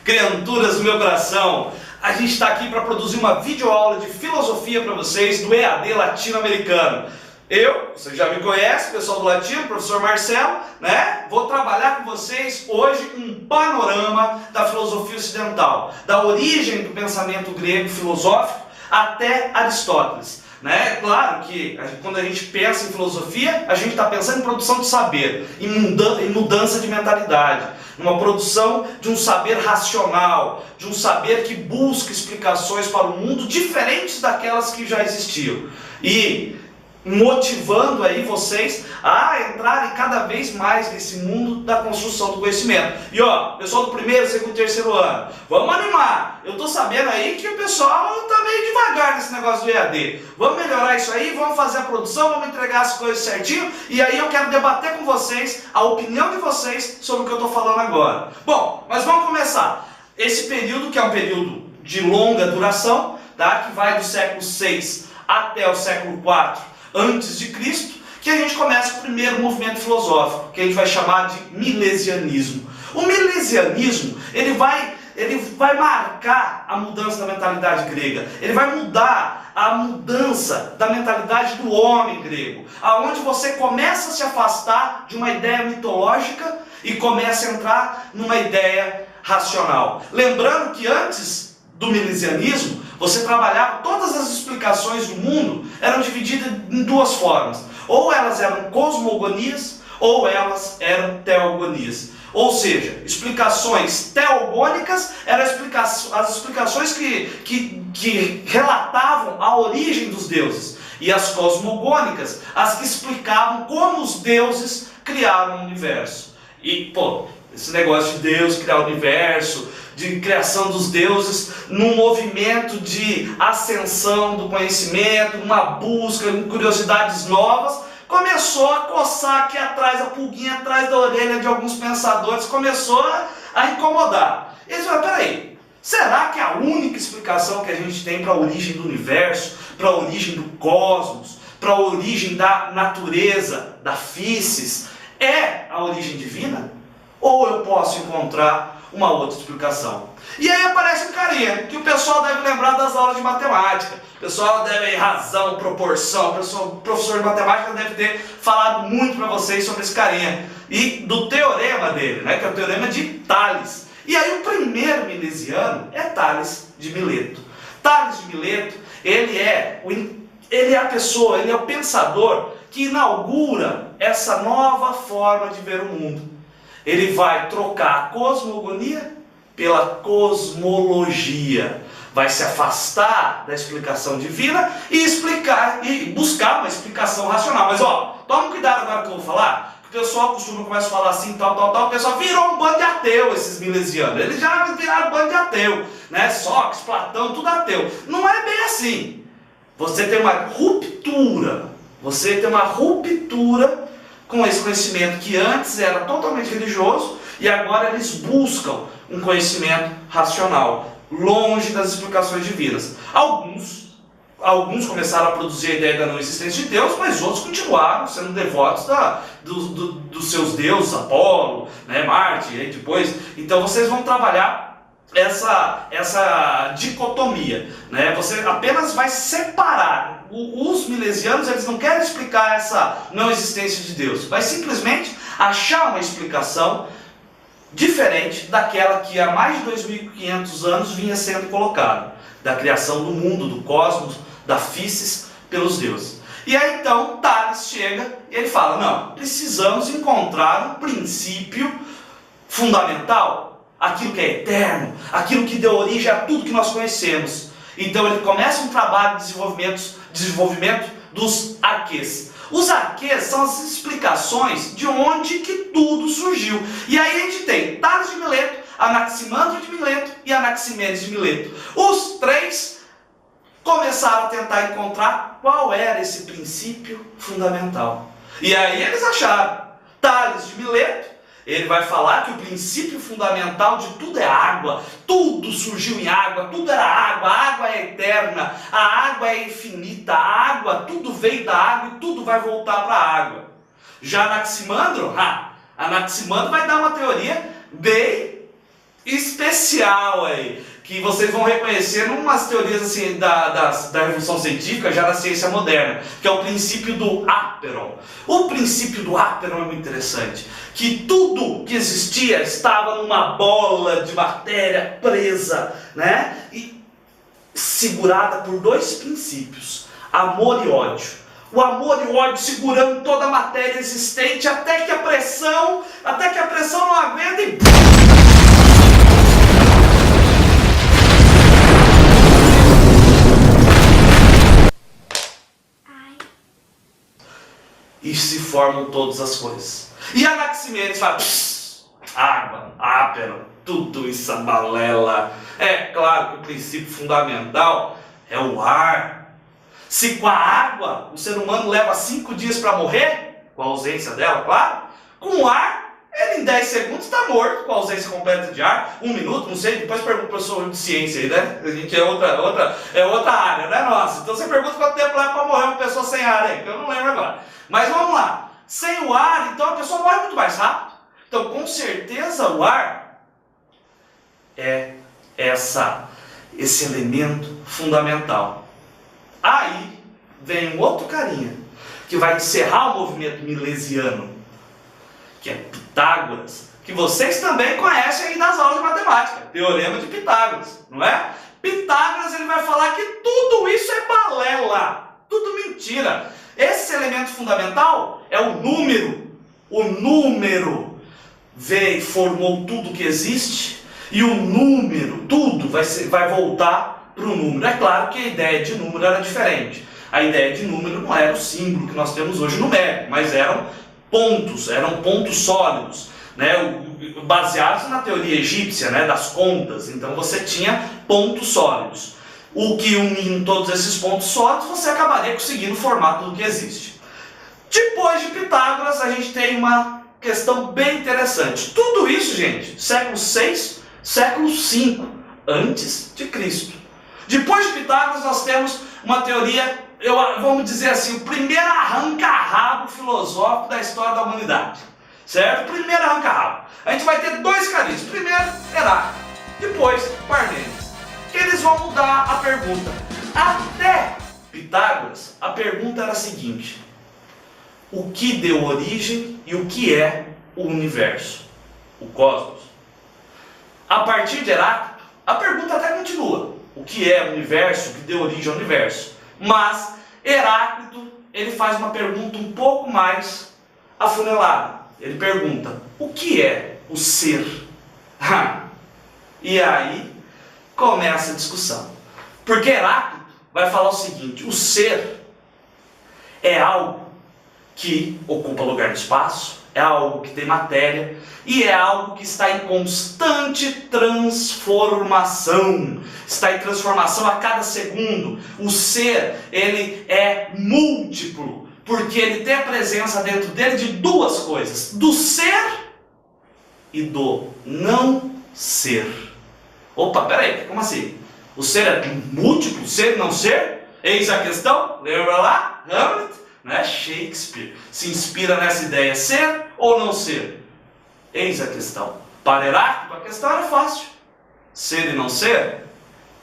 Criaturas do meu coração, a gente está aqui para produzir uma videoaula de filosofia para vocês do EAD latino-americano. Você já me conhece, pessoal do latino, professor Marcelo, né? Vou trabalhar com vocês hoje um panorama da filosofia ocidental, da origem do pensamento grego filosófico até Aristóteles. Né? Claro que quando a gente pensa em filosofia, a gente está pensando em produção de saber, em mudança de mentalidade, numa produção de um saber racional, de um saber que busca explicações para o mundo diferentes daquelas que já existiam. E motivando aí vocês a entrarem cada vez mais nesse mundo da construção do conhecimento. E ó, pessoal do primeiro, segundo, terceiro ano, vamos animar. Eu tô sabendo aí que o pessoal tá meio devagar nesse negócio do EAD. Vamos melhorar isso aí, vamos fazer a produção, vamos entregar as coisas certinho. E aí eu quero debater com vocês a opinião de vocês sobre o que eu tô falando agora. Bom, mas vamos começar. Esse período, que é um período de longa duração, tá? Que vai do século VI até o século IV antes de Cristo, que a gente começa com o primeiro movimento filosófico, que a gente vai chamar de milesianismo. O milesianismo, ele vai marcar a mudança da mentalidade grega, ele vai mudar a mudança da mentalidade do homem grego, aonde você começa a se afastar de uma ideia mitológica e começa a entrar numa ideia racional. Lembrando que antes do milesianismo, você trabalhava, todas as explicações do mundo eram divididas em duas formas. Ou elas eram cosmogonias, ou elas eram teogonias. Ou seja, explicações teogônicas eram as explicações que relatavam a origem dos deuses. E as cosmogônicas, as que explicavam como os deuses criaram o universo. E, esse negócio de Deus criar o universo, de criação dos deuses, num movimento de ascensão do conhecimento, uma busca, curiosidades novas, começou a coçar aqui atrás, a pulguinha atrás da orelha de alguns pensadores, começou a incomodar. Eles falaram, peraí, será que a única explicação que a gente tem para a origem do universo, para a origem do cosmos, para a origem da natureza, da físis, é a origem divina? Ou eu posso encontrar uma outra explicação? E aí aparece um carinha, que o pessoal deve lembrar das aulas de matemática. O pessoal deve razão, proporção, o professor de matemática deve ter falado muito para vocês sobre esse carinha. E do teorema dele, né, que é o teorema de Tales. E aí o primeiro milesiano é Tales de Mileto. Tales de Mileto, ele é a pessoa, ele é o pensador que inaugura essa nova forma de ver o mundo. Ele vai trocar a cosmogonia pela cosmologia. Vai se afastar da explicação divina e buscar uma explicação racional. Mas toma cuidado agora que eu vou falar, porque o pessoal começa a falar assim, tal, o pessoal virou um bando de ateu, esses milesianos. Eles já viraram um bando de ateu, né? Sócrates, Platão, tudo ateu. Não é bem assim. Você tem uma ruptura. Com esse conhecimento que antes era totalmente religioso e agora eles buscam um conhecimento racional, longe das explicações divinas. Alguns começaram a produzir a ideia da não existência de Deus, mas outros continuaram sendo devotos dos seus deuses, Apolo, né, Marte, e aí depois. Então vocês vão trabalhar essa dicotomia, né? Você apenas vai separar. Os milesianos, eles não querem explicar essa não existência de Deus, vai simplesmente achar uma explicação diferente daquela que há mais de 2.500 anos vinha sendo colocada, da criação do mundo, do cosmos, da físis pelos deuses. E aí então Tales chega e ele fala, não, precisamos encontrar um princípio fundamental, aquilo que é eterno, aquilo que deu origem a tudo que nós conhecemos. Então ele começa um trabalho de desenvolvimento dos arquês. Os arquês são as explicações de onde que tudo surgiu. E aí a gente tem Tales de Mileto, Anaximandro de Mileto e Anaximenes de Mileto. Os três começaram a tentar encontrar qual era esse princípio fundamental. E aí eles acharam. Tales de Mileto, ele vai falar que o princípio fundamental de tudo é água. Tudo surgiu em água, tudo era água, a água é eterna, a água é infinita, a água, tudo veio da água e tudo vai voltar para a água. Já Anaximandro, Anaximandro vai dar uma teoria bem especial aí, que vocês vão reconhecer em umas teorias assim da revolução científica, já da ciência moderna, que é o princípio do Aperon. O princípio do Aperon é muito interessante, que tudo que existia estava numa bola de matéria presa, né? E segurada por dois princípios, amor e ódio. O amor e o ódio segurando toda a matéria existente até que a pressão não aguenta e... E se formam todas as coisas. E Anaximenes fala, água, Aperon, tudo isso é balela. É claro que o princípio fundamental é o ar. Se com a água o ser humano leva 5 dias para morrer, com a ausência dela, claro, com o ar, ele em 10 segundos está morto, com a ausência completa de ar, 1 minuto, não sei, depois pergunta para o professor de ciência aí, né? A gente é outra área, né, nossa? Então você pergunta quanto tempo leva para morrer uma pessoa sem ar aí, que eu não lembro agora. Mas vamos lá, sem o ar, então a pessoa morre muito mais rápido. Então, com certeza, o ar é esse elemento fundamental. Aí vem um outro carinha, que vai encerrar o movimento milesiano, que é Pitágoras, que vocês também conhecem aí nas aulas de matemática, Teorema de Pitágoras, não é? Pitágoras ele vai falar que tudo isso é balela, tudo mentira. Esse elemento fundamental é o número. O número veio, formou tudo que existe, e o número, tudo vai voltar para o número. É claro que a ideia de número era diferente. A ideia de número não era o símbolo que nós temos hoje numérico, mas eram pontos sólidos, né, baseados na teoria egípcia, né, das contas. Então você tinha pontos sólidos. O que unindo todos esses pontos sólidos, você acabaria conseguindo formar tudo que existe. Depois de Pitágoras, a gente tem uma questão bem interessante. Tudo isso, gente, século 6, século 5 antes de Cristo. Depois de Pitágoras, nós temos uma teoria, vamos dizer assim, o primeiro arranca-rabo filosófico da história da humanidade. Certo? Primeiro arranca-rabo. A gente vai ter 2 carinhos. Primeiro, Heráclito. Depois, Parmênides. Que eles vão mudar a pergunta. Até Pitágoras, a pergunta era a seguinte: o que deu origem e o que é o universo, o cosmos? A partir de Heráclito, a pergunta até continua: o que é o universo, o que deu origem ao universo? Mas Heráclito, ele faz uma pergunta um pouco mais afunilada. Ele pergunta: o que é o ser? E aí começa a discussão. Porque Heráclito vai falar o seguinte: o ser é algo que ocupa lugar no espaço, é algo que tem matéria e é algo que está em constante transformação. Está em transformação a cada segundo. O ser, ele é múltiplo, porque ele tem a presença dentro dele de 2 coisas: do ser e do não ser. Opa, peraí, como assim? O ser é múltiplo, ser e não ser? Eis a questão, lembra lá? Hamlet, né? Shakespeare se inspira nessa ideia: ser ou não ser? Eis a questão. Para Heráclito, a questão era fácil. Ser e não ser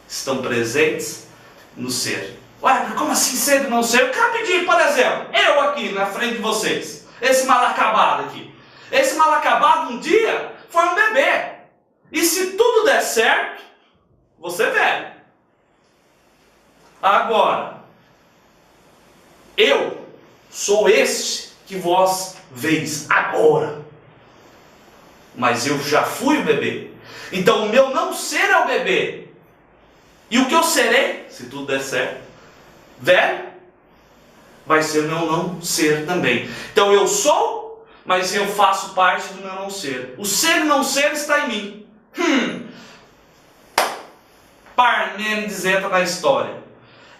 estão presentes no ser. Ué, mas como assim ser e não ser? Rapidinho, por exemplo, eu aqui na frente de vocês, esse mal acabado aqui. Esse mal acabado um dia foi um bebê. E se tudo der certo, você é velho. Agora, eu sou este que vós veis agora. Mas eu já fui o bebê. Então o meu não ser é o bebê. E o que eu serei, se tudo der certo, velho, vai ser o meu não ser também. Então eu sou, mas eu faço parte do meu não ser. O ser e não ser está em mim. Parmênides entra na história.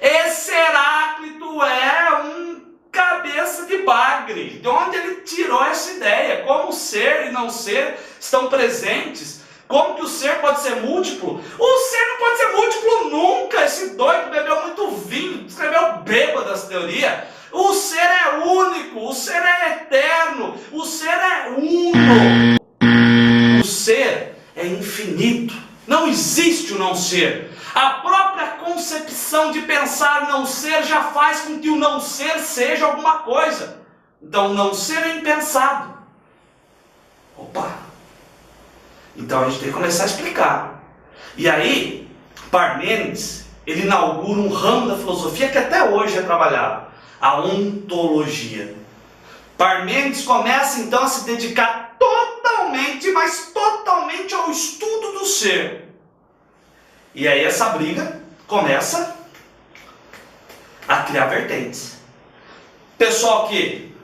Esse Heráclito é um cabeça de bagre. De onde ele tirou essa ideia? Como o ser e não ser estão presentes? Como que o ser pode ser múltiplo? O ser não pode ser múltiplo nunca. Esse doido bebeu muito vinho, escreveu bêbado essa teoria. O ser é único, o ser é eterno, o ser é uno. O ser é infinito, não existe o não ser. A própria concepção de pensar não ser já faz com que o não ser seja alguma coisa. Então o não ser é impensado. Opa! Então a gente tem que começar a explicar. E aí, Parmênides, ele inaugura um ramo da filosofia que até hoje é trabalhado, a ontologia. Parmênides começa então a se dedicar totalmente, mas totalmente ao estudo do ser. E aí essa briga começa a criar vertentes. Pessoal que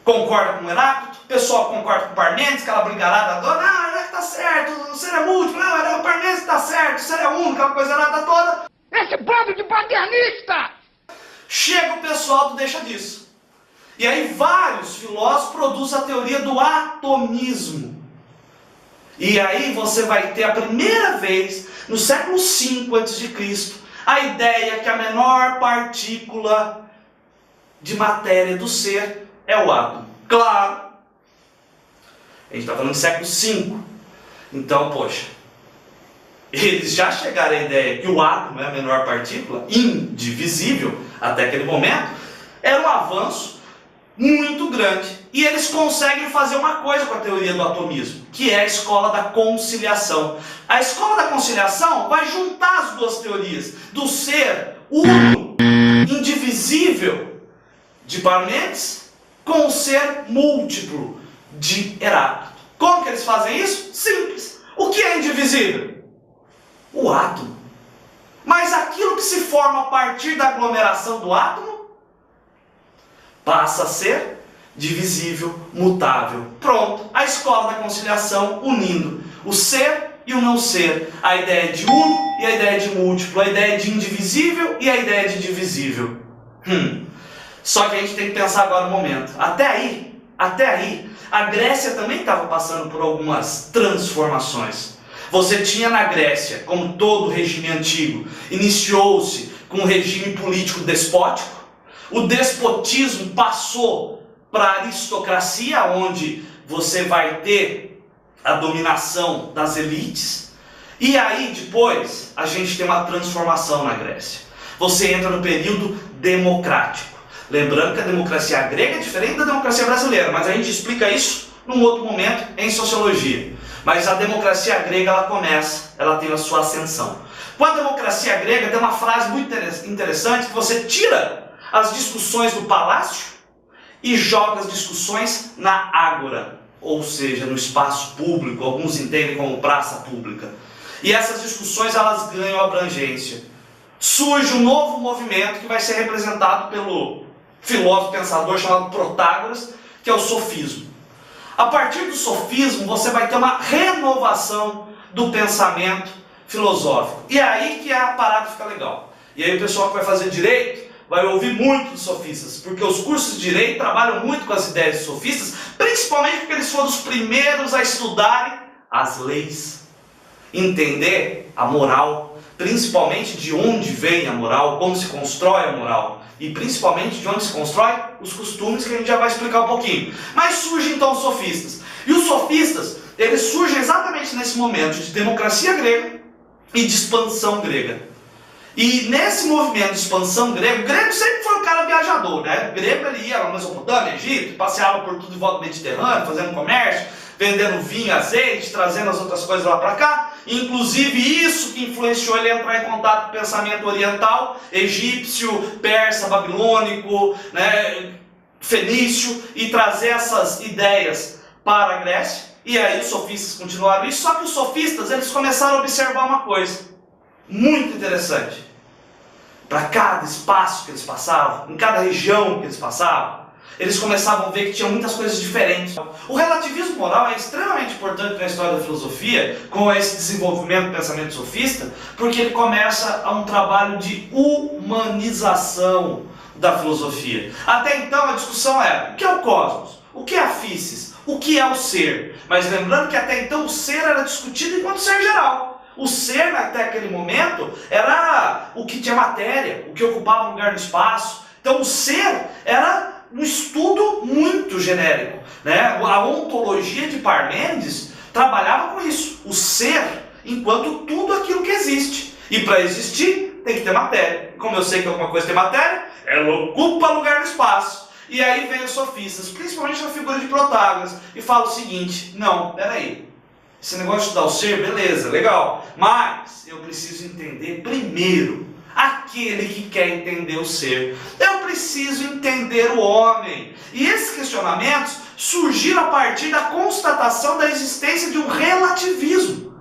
concorda com Heráclito, pessoal que concorda com Parmênides, aquela brigarada toda, Heráclito tá certo, o ser é múltiplo, não, o Parmênides tá certo, o ser é único, aquela coisa errada toda. Esse bando de paternista! Chega o pessoal do deixa disso. E aí vários filósofos produzem a teoria do atomismo. E aí você vai ter a primeira vez, no século V a.C., a ideia que a menor partícula de matéria do ser é o átomo. Claro, a gente está falando do século V. Então, poxa, eles já chegaram à ideia que o átomo é a menor partícula, indivisível, até aquele momento, era um avanço muito grande. E eles conseguem fazer uma coisa com a teoria do atomismo, que é a escola da conciliação. A escola da conciliação vai juntar as duas teorias, do ser uno, indivisível, de Parmênides, com o ser múltiplo, de Heráclito. Como que eles fazem isso? Simples. O que é indivisível? O átomo. Mas aquilo que se forma a partir da aglomeração do átomo passa a ser divisível, mutável. Pronto, a escola da conciliação unindo o ser e o não ser, a ideia de uno e a ideia de múltiplo, a ideia de indivisível e a ideia de divisível. Só que a gente tem que pensar agora um momento. Até aí, a Grécia também estava passando por algumas transformações. Você tinha na Grécia, como todo regime antigo, iniciou-se com um regime político despótico. O despotismo passou para a aristocracia, onde você vai ter a dominação das elites. E aí depois a gente tem uma transformação na Grécia. Você entra no período democrático. Lembrando que a democracia grega é diferente da democracia brasileira, mas a gente explica isso num outro momento em sociologia. Mas a democracia grega ela tem a sua ascensão. Com a democracia grega tem uma frase muito interessante, que você tira as discussões do palácio e joga as discussões na ágora, ou seja, no espaço público, alguns entendem como praça pública. E essas discussões elas ganham abrangência. Surge um novo movimento que vai ser representado pelo filósofo pensador chamado Protágoras, que é o sofismo. A partir do sofismo você vai ter uma renovação do pensamento filosófico. E é aí que a parada fica legal. E aí o pessoal que vai fazer direito vai ouvir muito dos sofistas, porque os cursos de direito trabalham muito com as ideias dos sofistas, principalmente porque eles foram os primeiros a estudarem as leis, entender a moral, principalmente de onde vem a moral, como se constrói a moral, e principalmente de onde se constrói os costumes, que a gente já vai explicar um pouquinho. Mas surgem então os sofistas. E os sofistas, eles surgem exatamente nesse momento de democracia grega e de expansão grega. E nesse movimento de expansão grego, o grego sempre foi um cara viajador, né? O grego ele ia na Mesopotâmia, Egito, passeava por tudo em volta do Mediterrâneo, fazendo comércio, vendendo vinho, azeite, trazendo as outras coisas lá para cá. Inclusive isso que influenciou ele a entrar em contato com o pensamento oriental, egípcio, persa, babilônico, né, fenício, e trazer essas ideias para a Grécia. E aí os sofistas continuaram isso, só que os sofistas eles começaram a observar uma coisa muito interessante. Para cada espaço que eles passavam, em cada região que eles passavam, eles começavam a ver que tinha muitas coisas diferentes. O relativismo moral é extremamente importante na história da filosofia, com esse desenvolvimento do pensamento sofista, porque ele começa a um trabalho de humanização da filosofia. Até então a discussão era: o que é o cosmos? O que é a físis? O que é o ser? Mas lembrando que até então o ser era discutido enquanto ser geral. O ser, até aquele momento, era o que tinha matéria, o que ocupava um lugar no espaço, Então o ser era um estudo muito genérico, né? A ontologia de Parmênides trabalhava com isso, o ser enquanto tudo aquilo que existe. E para existir tem que ter matéria. Como eu sei que alguma coisa tem matéria, ela ocupa lugar no espaço. E aí vem os sofistas, principalmente na figura de Protágoras, e fala o seguinte: não, peraí, esse negócio de estudar o ser, beleza, legal, mas eu preciso entender primeiro aquele que quer entender o ser. Eu preciso entender o homem. E esses questionamentos surgiram a partir da constatação da existência de um relativismo.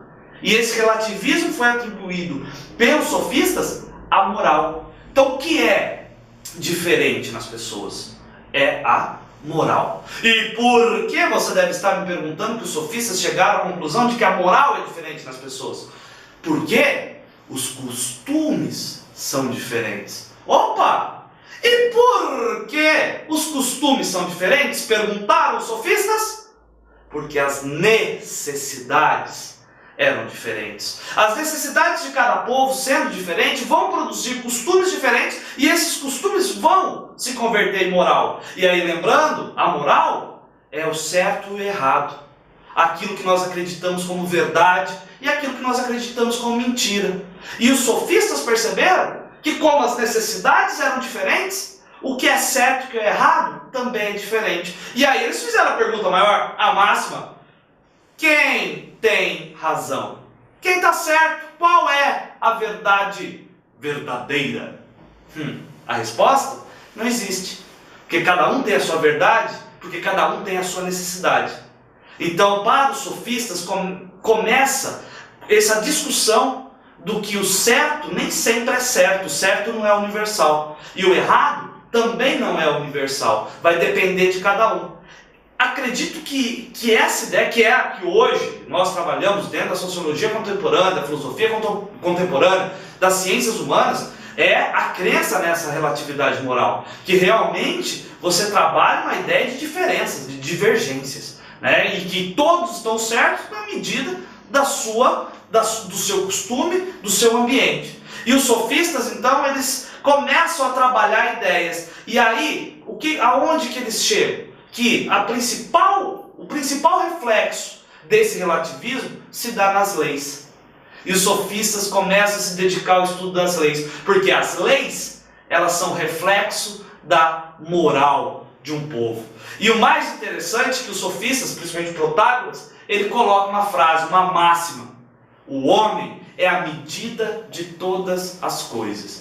E esse relativismo foi atribuído pelos sofistas à moral. Então o que é diferente nas pessoas? É a moral. E por que você deve estar me perguntando que os sofistas chegaram à conclusão de que a moral é diferente nas pessoas? Porque os costumes são diferentes. Opa! E por que os costumes são diferentes? Perguntaram os sofistas. Porque as necessidades eram diferentes. As necessidades de cada povo, sendo diferentes, vão produzir costumes diferentes, e esses costumes vão se converter em moral. E aí, lembrando, a moral é o certo e o errado. Aquilo que nós acreditamos como verdade e aquilo que nós acreditamos como mentira. E os sofistas perceberam que, como as necessidades eram diferentes, o que é certo e o que é errado também é diferente. E aí eles fizeram a pergunta maior, a máxima: quem tem razão? Quem está certo? Qual é a verdade verdadeira? A resposta não existe. Porque cada um tem a sua verdade, porque cada um tem a sua necessidade. Então, para os sofistas, começa essa discussão do que o certo nem sempre é certo. O certo não é universal. E o errado também não é universal. Vai depender de cada um. Acredito que essa ideia, que é a que hoje nós trabalhamos dentro da sociologia contemporânea, da filosofia contemporânea, das ciências humanas, é a crença nessa relatividade moral. Que realmente você trabalha uma ideia de diferenças, de divergências, né? E que todos estão certos na medida do seu costume, do seu ambiente. E os sofistas, então, eles começam a trabalhar ideias. E aí, aonde que eles chegam? Que o principal reflexo desse relativismo se dá nas leis. E os sofistas começam a se dedicar ao estudo das leis, porque as leis, elas são reflexo da moral de um povo. E o mais interessante é que os sofistas, principalmente Protágoras, ele coloca uma frase, uma máxima: o homem é a medida de todas as coisas.